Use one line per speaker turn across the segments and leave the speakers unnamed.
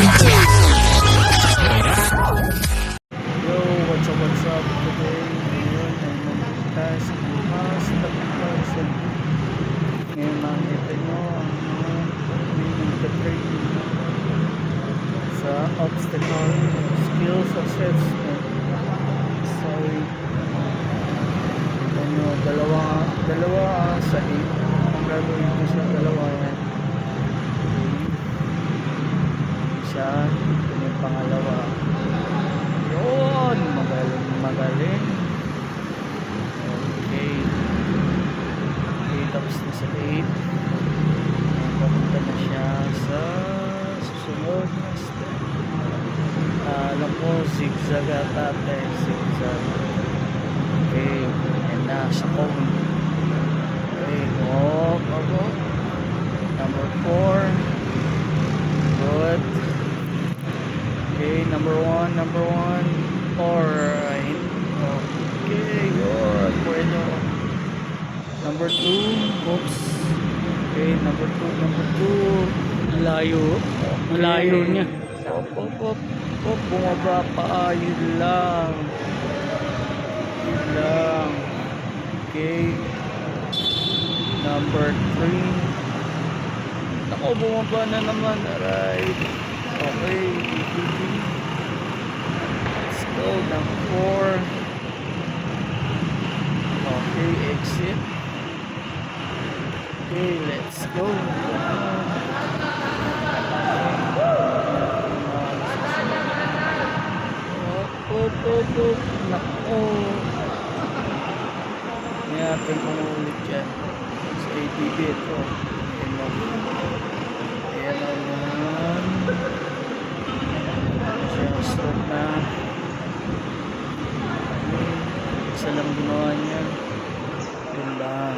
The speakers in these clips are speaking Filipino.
Yo, what's up today? Ngayon ay nandito sa Bukas Person. Ngayon makikita nyo ang mga nagtatraining sa obstacle skills assessment. So, ano, dalawa sa 8. Ang gagawin ko sa dalawa yan. Isa, ito yung pangalawa. Yun, magaling. Okay. Okay, tapos na sa 8. Papunta na siya sa susunod na step. Alam ko, zigzag ata tayo. Zigzag. Okay, and na sa cone. Okay, go. Number 4. Good. Okay, number 1. Alright. Okay, good. Bueno. Number 2. Oops. Okay, number 2.
Layo.
Okay.
Layo niya.
Op. Bumaba pa. Yun lang. Okay. Number 3. Ako, bumaba na naman. Alright. Okay. Let's go. Number 4. Okay, exit. Okay, let's go. Op. Nako. Natin mo ulit yan. Sa ATV ito. Ayan naman. Siya stroke na. Isa lang ginawa niya. Yun lang.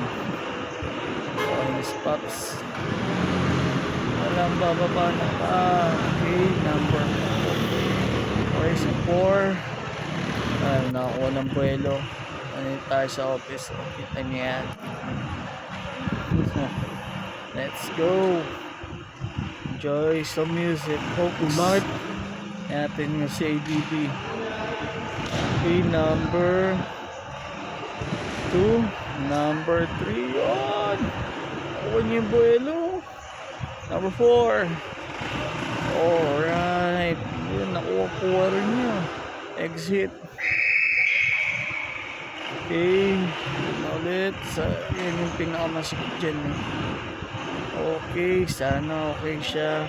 Miss Pops. Walang bababa na pa. Okay, number 4. Okay, sa 4. Nakakuha ng buwelo. Tayo sa office. Kita niya yan. Let's go. Enjoy some music. Focus.
Bakit?
Natin nga si ADB. Okay, number 2. Number 3. Yun. Nakuha niya yung buwelo. Number 4. Alright. Yun, nakuha rin niya. Exit. Okay. Ulit. Yan yung pinakamasikip dyan. Okay. Sana okay siya.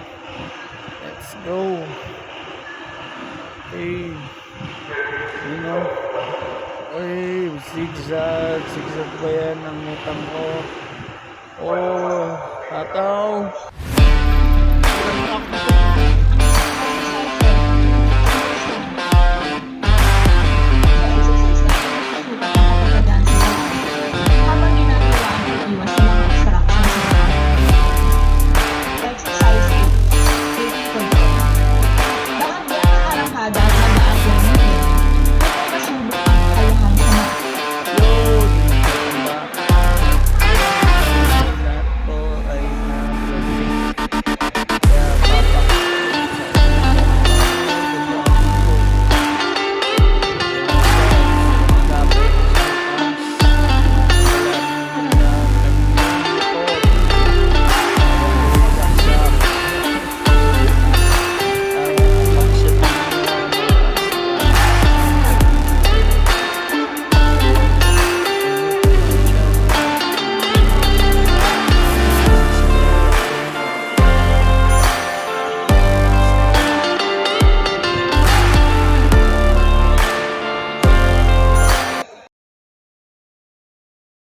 Let's go. Okay. You know. Okay. Zigzag. Zigzag ba yan ang utang ko? Oh. Tataw.